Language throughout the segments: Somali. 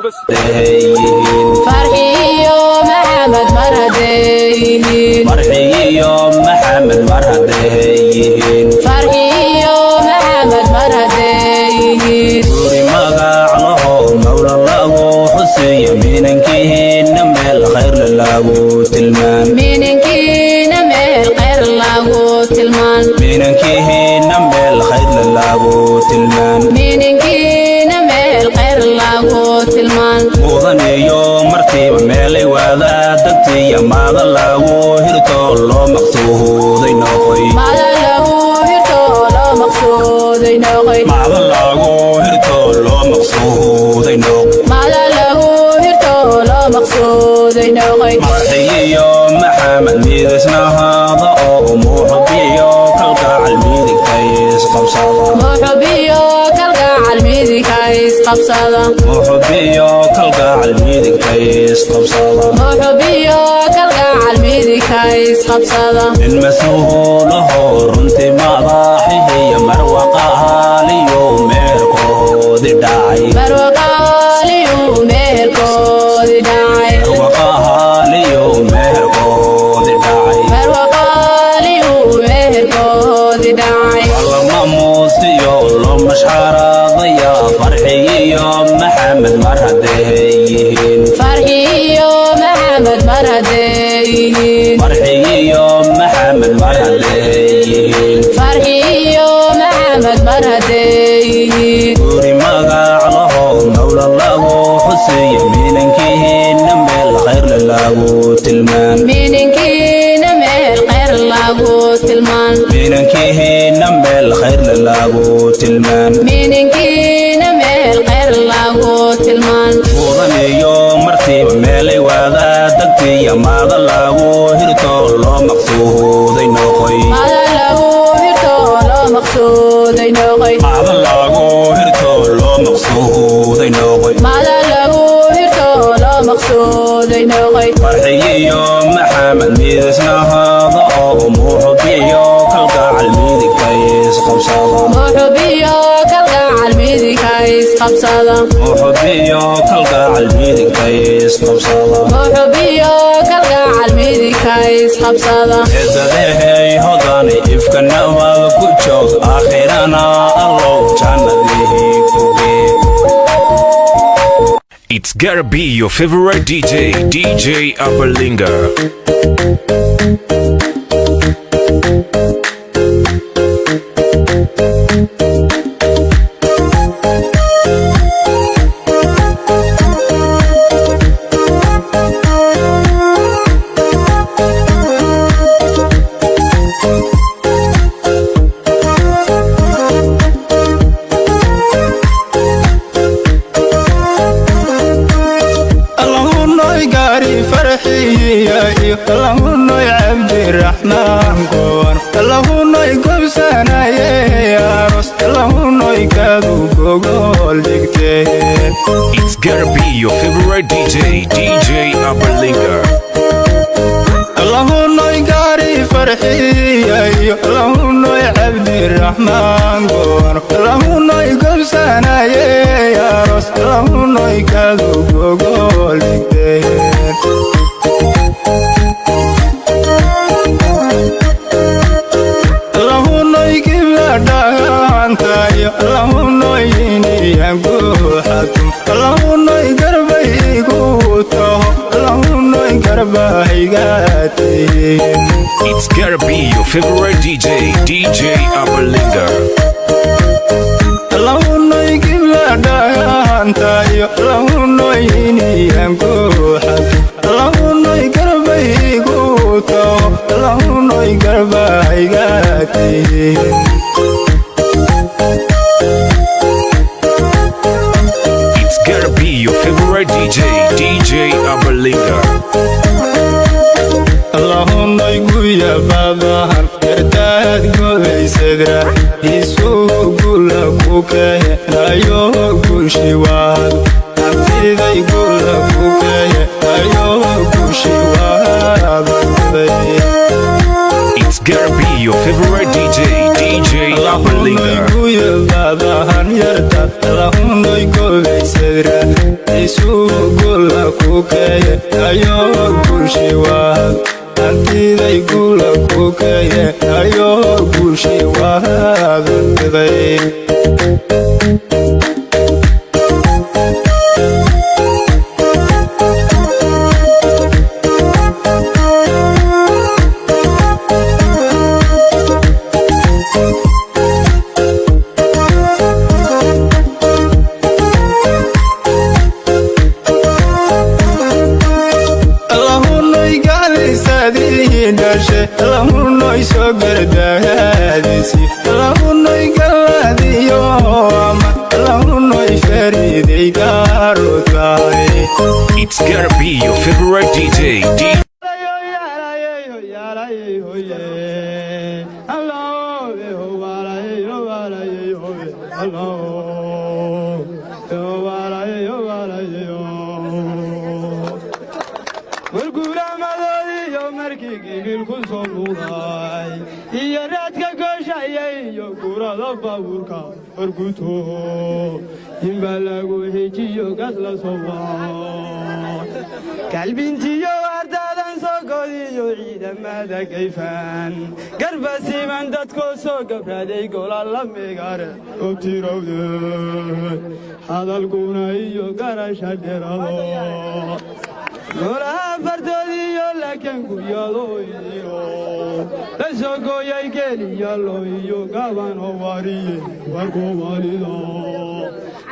بس فرحي يوم محمد مرهدين فرحي يوم محمد مرهدين فرحي يوم محمد مرهدين سوري مقاع له مولى الله حسي مينكين ميل خير لله تلمان مينكين ميل خير الله تلمان مينكين ميل خير لله تلمان مينكين ميل خير الله تلمان مودني يوم مرتي ميلي وذا دقتي يا ماذا له هرتو لو مقصود ينوقي ماذا له هرتو لو مقصود ينوقي ماذا له هرتو لو مقصود ينوقي ماذا له هرتو لو مقصود ينوقي مرحي يوم محمد ميدسنا هذا أو محبي كالقاع الميدك تيس قبصادا محبي كالقاع الميدك تيس قبصادا محبي كالقاع الميدك تيس قبصادا محبي كالقاع الميدك تيس قبصادا المسؤول له رنتي ما ضاحي هي مروقها ليوم ميركو دي داعي مروقها ليوم ميركو دي داعي مروقها ليوم ميركو دي داعي مروقها ليوم ميركو دي داعي والله ما موسيو لو مشحرة ضيا فرحي يوم محمد مرهدين فرحي يوم محمد مرهدين فرحي يوم محمد مرهدين فرحي يوم محمد مرهدين سوري مقاع له مولى الله حسي مينكين ميل خير لله تلمان مينكين ميل خير الله تلمان مينكين ميل خير لله تلمان مينكين ميل خير الله تلمان مودني يوم مرتي ميلي وذا دقتي يا ماذا له هرتو لو مقصود ينوقي ماذا له هرتو لو مقصود ينوقي ماذا له هرتو لو مقصود ينوقي ماذا له هرتو لو مقصود ينوقي فرحي يوم محمد ميدسنا هذا أو محبي كالقاع الميدك تيس قبصادا محبي كالقاع الميدك تيس قبصادا محبي كالقاع الميدك تيس قبصادا محبي كالقاع الميدك تيس قبصادا إذا هضاني إفكنا وكتشوك آخرنا الله جنده كوبي. It's gotta be your favorite DJ Upperlinger. اللهم عبد الرحمن قوان اللهم قبسنا يا رس اللهم كادو قول دكتين. It's gotta be your favorite DJ Upperlinger. اللهم قاري فرحي اللهم عبد الرحمن قوان اللهم قبسنا يا رس اللهم كادو قول دكتين. اللهم يني أقوحكم اللهم يقربي قوته اللهم يقربي قاتين. It's gotta be your favorite DJ Upperlinger. اللهم يقبل دانتاي اللهم يني أقوحكم اللهم يقربي قوته badan yartaad gobaysadra isuugula ku keenayo guushi waad hantiday gula ku keenayo guushi waad It's gonna be your favorite DJ, DJ Aberlinga. badan yartaad lahunoy gobaysadra isuugula ku keenayo guushi waad hantiday gula ku keenayo guushi waad lahunoy soo gardaadisi lahunoy galaadiyo ama lahunoy fariiday gaaro tahay It's gonna be your favorite DJ, DJ. iyaraadka gooshayay iyo gurada baabuurka warguto inbaa lagu hejiyo gad la soo waa kalbintiyo ardaadan soo godiyo ciidamada gayfaan garbasiiban dadkoo soo gabraaday gola la meegaare obtirowde hadalkuna iyo garasha dherado golaha fardoodiyo laakiin guryadoo idiro la soo gooyay geeliyalo iyo gaban oo wariye warkuu walido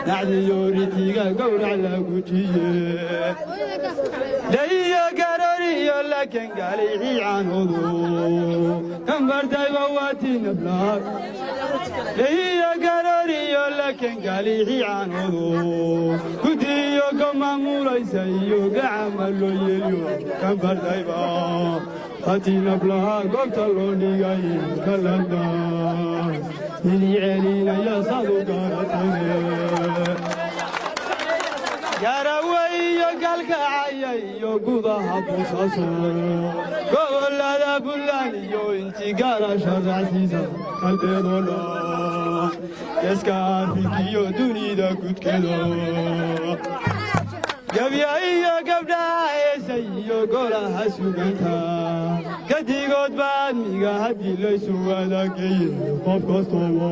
dhacdiyo ritiga gowrac la gujiye daiyo garoriyo laakiin gaalici caanodu kambartayba waati nablaad daiyo garoriyo laakiin gaalici caanodu gudiyo gamaamulaysa iyo gacama loo yeeliyo kambardayba hati nablaha goobta loo dhigay kalada ili celinaya sadu garatane garaway iyo galkacaya iyo gudaha busaaso gobolada buntland iyo inti garasha raacsiisa kaldeedoo dhan geeska afrikiyo dunida gudkeedo gabya iyo gabdhaha heesay iyo golaha suganta gadigood baadmiga haddii laysu wadaagay qof kastoobo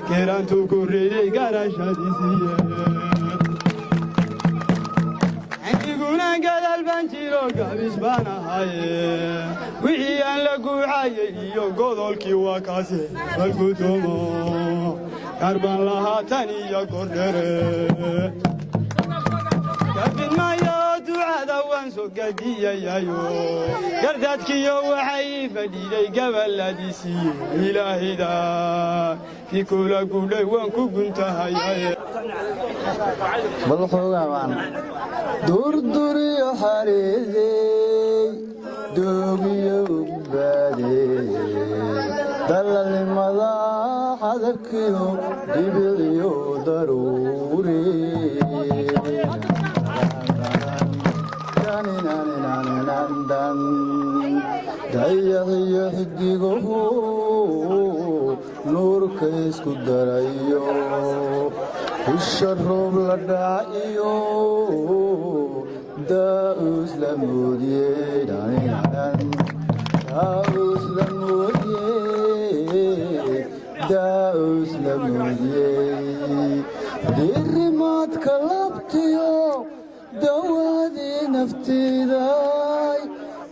geeraantuu ku riday garashadiisiiye aniguna gadaal baan jiro gabis baan ahaye wixii aan la guucayay iyo godolkii waa kaase balgudoomo gaar baan lahaatan iyo kordhere kabinmayo ducada waan soo gadiyayayo gardaadkiyo waxay fadhiiday gabaladiisiiye ilaahayda kii kula gudhay waan ku guntahayaye bal xoogaabaan durduriyo xariiday doogiyo ugbaadey dalalnimada xadarkiyo dhibiciyo daruuri dayaxiyo xidigohu nuurka isku darayo bisha roob la dhaciyo daa'us la moodiyey daa'us la moodiyey dhirimaadka labtiyo dawaadii naftiiday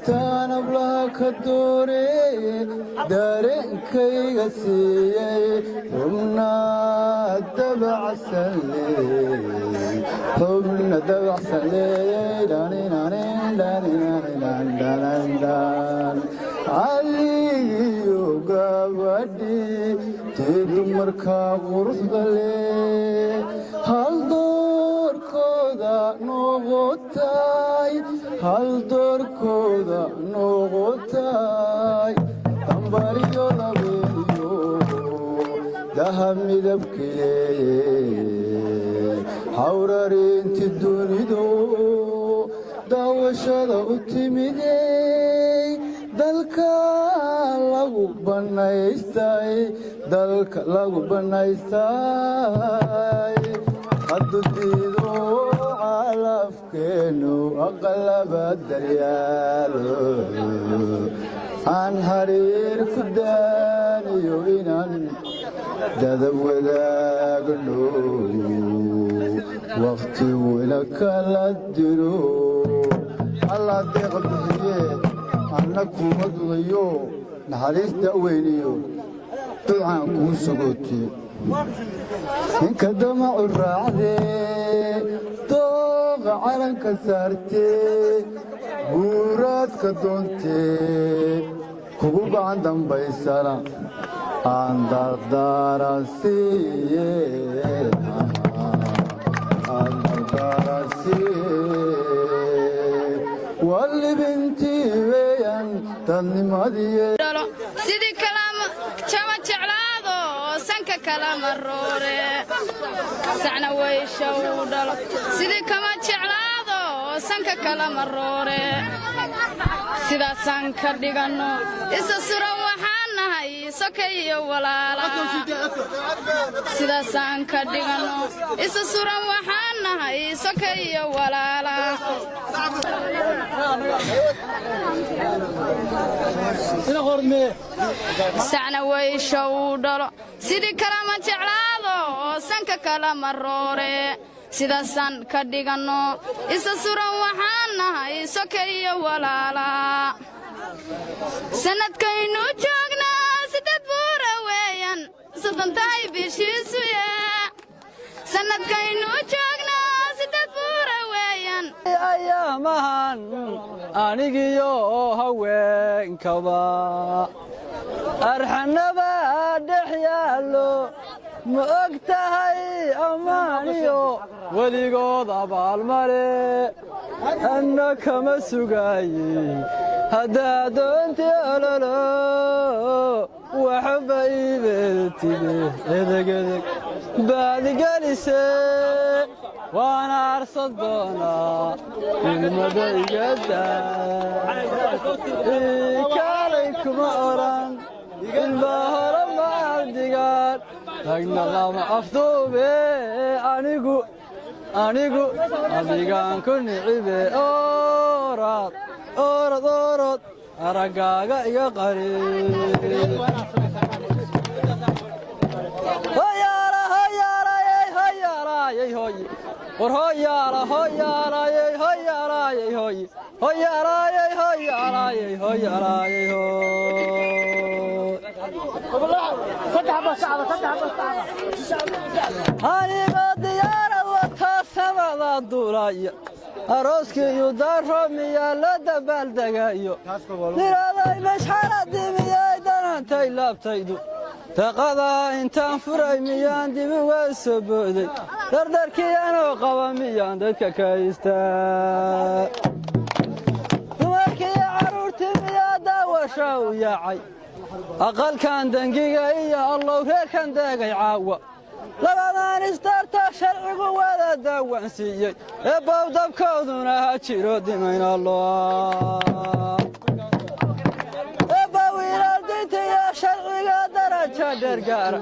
taanablaha ka doore dareenkayga siiyey xubna dabacsan leeyey caligiyo gabadhii tii dumarkaa quruxda leh hal doorkooda noqotay baryo labeeniyo dahab midabkileeye hawrarinti dunidu daawashada u timidey dalka lagu banaystay haddudiido calafkeenu aqalaba daryaalo aan hariir ku daaniyo inaan dadab wadaagno waqtigu ina kala diro allah deeqa bixiye anna kuma dudayo naxariista weyniyo ducaan kuu sogootiyo ninka damacu raacdee dooqa calanka saartee buuraadka doontee kugu gacan dambaysana aan dardaaran siiye walibintii weeyaan dadnimadiye sidii kalaama jama jeclaado sanka kalama roore sacna weysha u dhalo sidii kama jeclaado sanka kalama roore sidaasaan ka dhiganno isa suran waxaan nahay soka iyo walaala sidaasaan ka dhiganno isa suran waxaan nahay soka iyo walaala sacna weysha u dhalo sidii kalama jeclaado sanka kalama roore sidaasaan ka dhiganno isa suran waxaan nahay soka iyo walaala sanadkaynu joognaa siddeed buura weeyaan soddon tahay bishiisu sanadkaynu joognaa siddeed buura weeyaan ayaamahan anigiyo haweenkaba arxanaba dhex yaallo ma og tahay ammaaniyo weligood abaalmale anna kama sugaaye haddaa doonti ololo waxba iibeeltide edegedeg baadigelise waana arsan doonaa ilmada igadaikaalay kuma odhan ilmaa hore maaldigaan ragna lama afduube anigu adigaan ku nicibe orod araggaaga iga qari war anigoo diyaarad wataa samada duulaya arooskii iyo daaro miyaa la dabaaldegayo diraday mashxaradii miyay danantay laabtaydu taqadaa intaan furay miyaan dib uga soo booday dardarkii anoo qaba miyaan dadka ka istaa dumarkii carruurtii miyaa daawasha u yaacay aqalkan dangiga iyo allow reerkan deegay caawa labadan istarta sharcigu wada daawan siiyey ee bawdabkooduna ha jiro dimayn allah eebbawiilaaldintiyo sharciga daraja dhergaara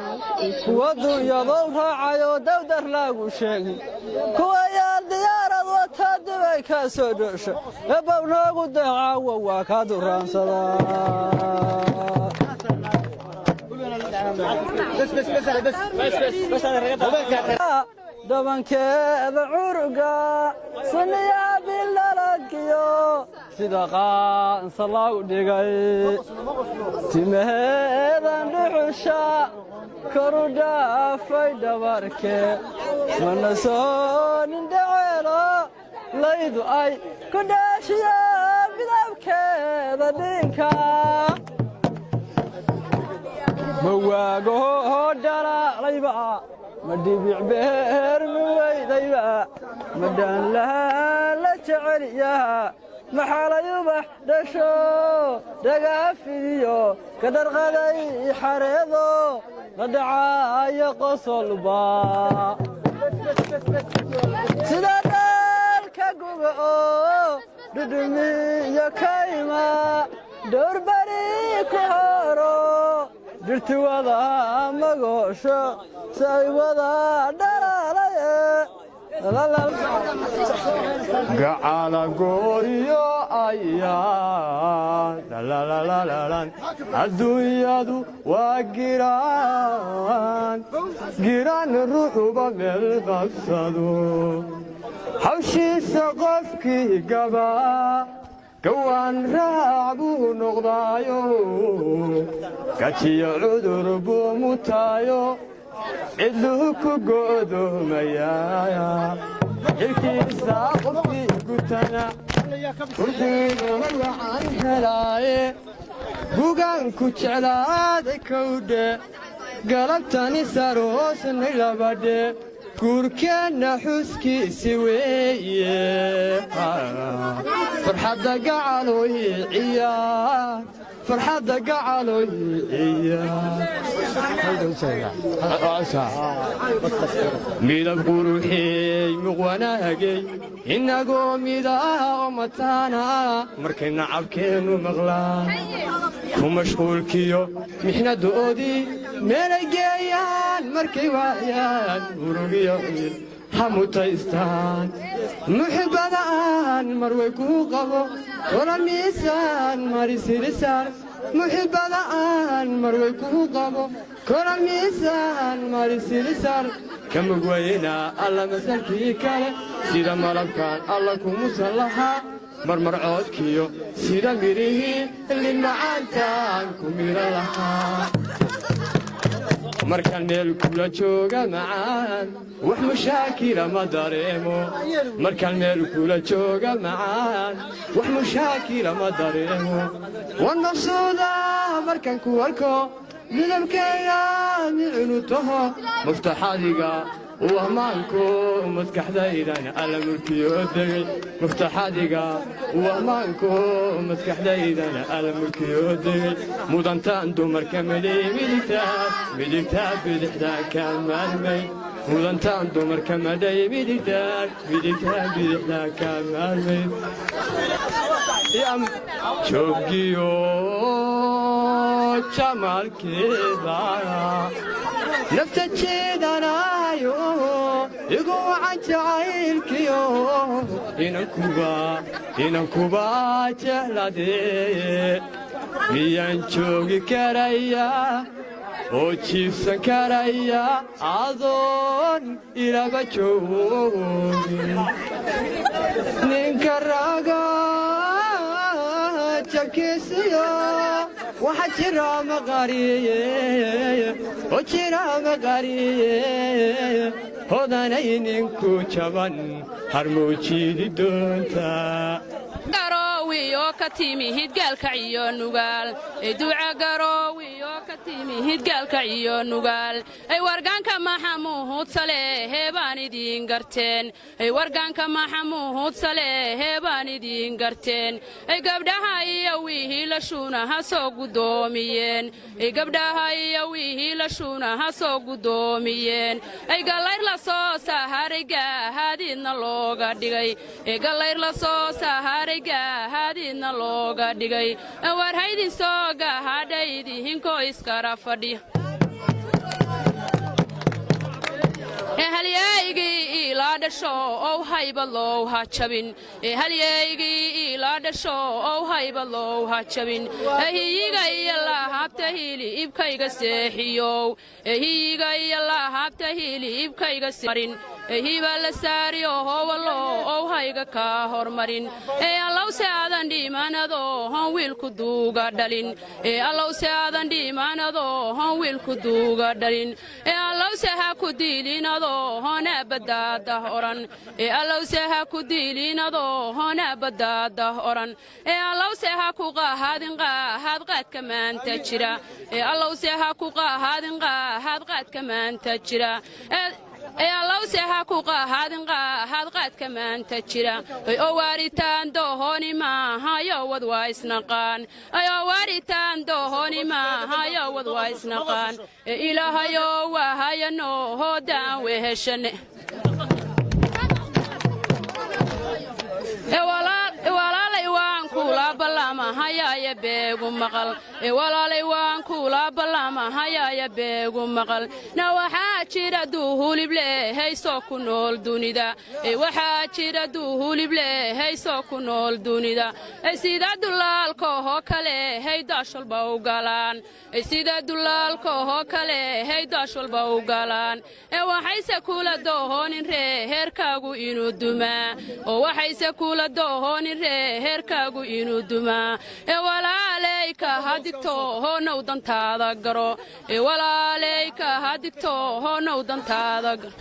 kuwa dunyadow raacayoo dawdar laagu sheegin kuwa yaal diyaarad wata dibay ka soo dhoosha eebbow noogu dacaawa waa ka duraansadaa dabankeeda curuga sunniyaha bilaladkiyo sida qaansa lagu dhigay timaheedan dhuxusha koru dhaafay dhabarkee mana soo nindhaceelo laydu ay ku dhaashiya midabkeeda dhinka ma waago dhalaalayba ma dhibic beer ma weydayba ma dhaan lahaa la jecel yaha maxaala yubax dhasho dhagaa fidiyo ka dharqaday xareedo qadhacaayo qosolba sida dhalka guga oo dhudhumiyo kayma dhowr bari ku horo dhirti wada magoosho say wada dhalaalaye gacala gooriyo ayaa dhalaalalalan adduunyadu waa giraan ruuxuba meel qabsado hawshiisa qofkii gabaa gawaan raac buu noqdaayo gajiyo cudur buu mutaayo cidluu ku go'doomayaa xilkiisa qofkii gutana urdiigama waxaan helaaye gugaan ku jeclaaday kowdhe galabtani saroosnay labadhe guurkeenna xuskiisi weeye farxadda gacaloy ciyaar farxadda gacaloy midab quruxeey muqwanaagay innagoo midaha oo mataana markay nacabkeennu maqlaan ku mashquulkiyo mixnadoodii meelay geeyaan markay waayaan murugiyo ha mutaystaan muxibbadaan mar way kuu qabo wala miisaan marisirisaar muxibbadaan mar way kuu qabo kola miisaan marisirisaar ka mugwaynaa alla masalkii kale sida malabkaan alla kumusan lahaa marmar coodkiyo sida midhihii limacaantaan ku midho lahaa markaan meel kula jooga macaan wax mushaakila ma dareemo markaan meel kula jooga macaan wax mushaakila ma dareemo waan maqsuudaa markaan ku arko midabkayga micnu taho muftaxadiga wahmaanku maskaxdaydan alla mulkiyo degay muftaxadiga wahmaanku maskaxdaydan alla mulkiyo degay mudantaan dumarka madhay midigtaa bidixdaan ka maalmay mudantaan dumarka madhay midigtaa bidixdaan ka maalmay jooggiyo jamaalkeeda nafta jeedanaayo igu wacan jacaylkiyo inankuba jecladee miyaan joogi karaya oo jiifsan karaya adoon ilaba joogin ninka raga jabkiisiyo waxa jira maqariye hodanay ninku jaban harmuujiidi doontaa garoowiyo ka timi hidgaalka iyo nugaal duca garoowiyo ka timi hidgaalka iyo nugaal ay wargaanka maxamuud saleehe baan idiin garteen ay wargaanka maxamuud saleehe baan idiin garteen ay gabdhaha iyo wiilashuuna ha soo gudoomiyeen ay gabdhaha iyo wiilashuuna ha soo gudoomiyeen ay gallayr la soo saharay gaahadiidna looga dhigay ay gallayr la soo saharay gaahadiidna looga dhigay war haydin soo gahadhaydihinkoo iskara fadhiya halyaygii ilaa dhasho ow hayba low ha jabin halyaygii ilaa dhasho ow hayba low ha jabin hiyiga iyo lahabta hilibkayga seexiyow hiyiga iyo lahabta hilibkayga marin hiba la saariyo howalo ow hayga ka hormarin allowse aadan dhiimaanadoo hon wiilku duuga dhalin allowse aadan dhiimaanadoo hon wiilku duuga dhalin allowse ha ku diilinadoo hona badaadah oran allowse ha ku diilinadoo hona badaadah oran allowse ha ku qaahadin qaahad qaadka maanta jira allowse ha ku qaahadin qaahad qaadka maanta jira ayaa lawseha ku qaahadin qaad kamaan tajira oo waaritaan doohoni maaha yo wad waa isnaqaan ayaa waaritaan doohoni maaha yo wad waa isnaqaan ilaahayo waa hayano hoodaan weheshane walaalay waan kula ballama hayaaya beegu maqal walaalay waan kula ballama hayaaya beegu maqal na waxaa jira duhulib leehaysoo ku nool dunida waxaa jira duhulib leehaysoo ku nool dunida sida dulaalkoohoo kale haydaash walba u galaan sida dulaalkoohoo kale haydaash walba u galaan waxayse kula doohoonin reeherkaagu inuu dumaa oo waxayse kula doohoonin reeherkaagu inuu dumaa walaalayka hadigto hoonow dantaada garo walaalayka hadigto hoonow dantaada garo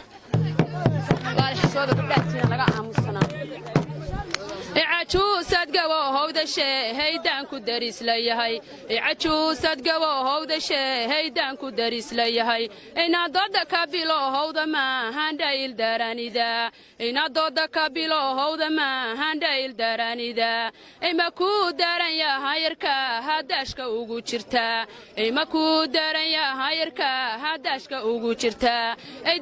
cajuusad gaboohowda sheehaydaan ku daris layahay cajuusad gaboohowda sheehaydaan ku daris layahay inadooda ka biloohowda maahan dhayl daranida inadooda ka biloohowda maahan dhayl daranida ma kuu daran yahayarka hadaashka ugu jirtaa ma kuu daran yahayarka hadaashka ugu jirtaa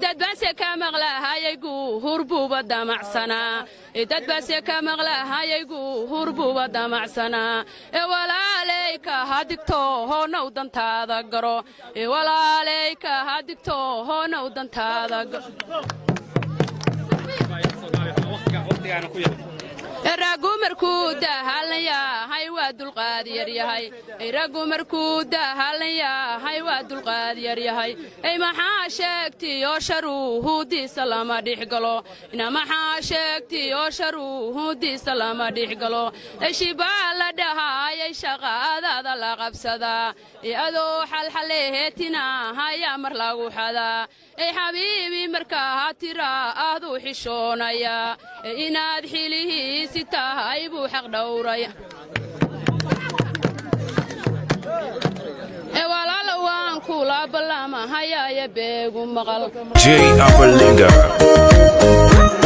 dadbaase ka maqlahayaygu hurbuuba damacsanaa dadbaase ka maqlahayaygu hurbuuba damacsanaa walaalayka hadigto hoonow dantaada garo walaalayka hadigto hoonow dantaada garo raggu markuu daahalan yahay waa dulqaad yaryahay raggu markuu daahalan yahay waa dulqaad yaryahay maxaa sheegti oo sharuuhudiisa lama dhixgalo maxaa sheegti oo sharuuhudiisa lama dhixgalo shibaa la dhahaayay shaqaadaada la qabsadaa adoo xalxaleheetina hayaa mar lagu xadaa xabiibi markaa tiraa aaduu xishoonaya inaad xilihiisi tahay buu xaq dhowraya walaala waan kula ballama hayaaya beegu maqal J Aberlinga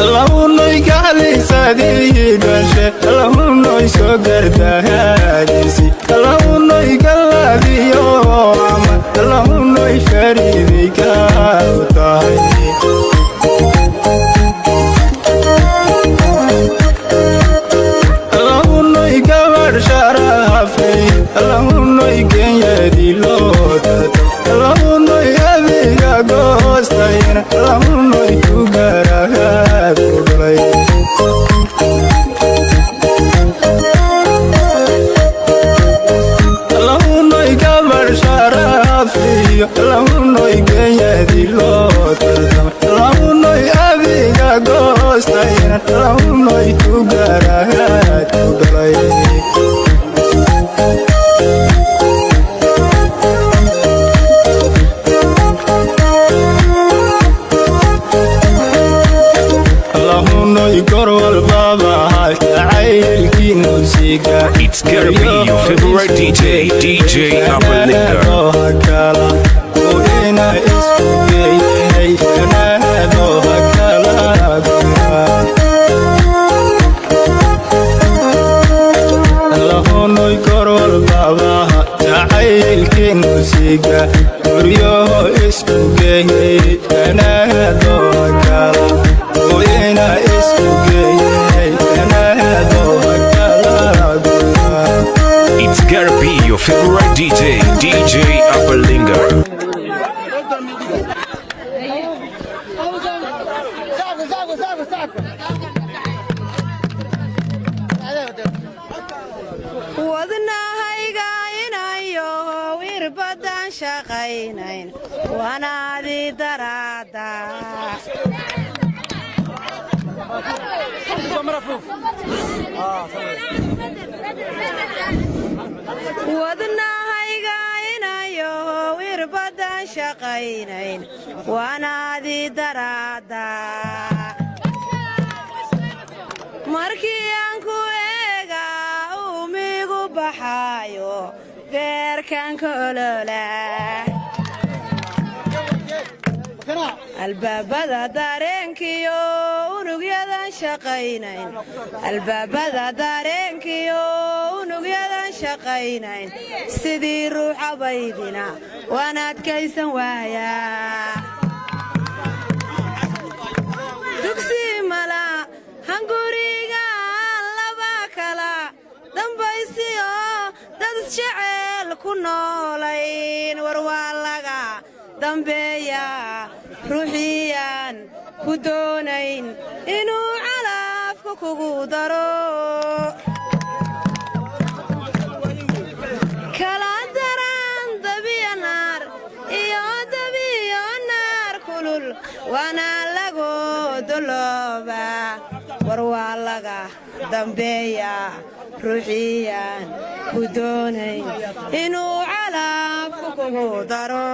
Allahunnoy kaclisadii dhashe Allahunnoy soo gardahaadisi Allahunnoy galladiyo ama Allahunnoy fariiday kaalu tahay Allahunnoy gabadh sharafay Allahunnoy genyadii loo dato Allahunnoy adiga goostayna Allahunnoy ku garahaad ku dhalay Allahunnoy gabadh sharafiyo Allahunnoy genyadii loo dato Allahunnoy adiga goostayna Allahunnoy ku garahaad ku dhalay It's gonna be your favorite DJ, DJ Aberlinga. Allahunnoy korwal babaha jacaylkiinu siiga guryaho isku geeyey kanaadoo kala gooyena isku geeyey kanaadoo kala It's gonna be your favorite DJ, DJ Aberlinga. wadnahayga inayo wirbadan shaqaynayn wanaadi daraada wadnahayga inayo wirbadan shaqaynayn wanaadi daraada markii aan ku eega umigu baxaayo beerkan kolola albaabada dareenkiyo unugyadan shaqaynayn albaabada dareenkiyo unugyadan shaqaynayn sidii ruuxa baydina waan adkaysan waayaa dugsi mala hanguriga laba kala dambaysiyo dad jecel ku noolayn war waa laga dambeeya ruuxiyaan ku doonayn inuu calafka kugu daro kala daran dabiya naar iyo dabiyo naar kulul waana lagu dolooba war waa laga dambeeya ruuxiyaan ku doonayn inuu calafka kugu daro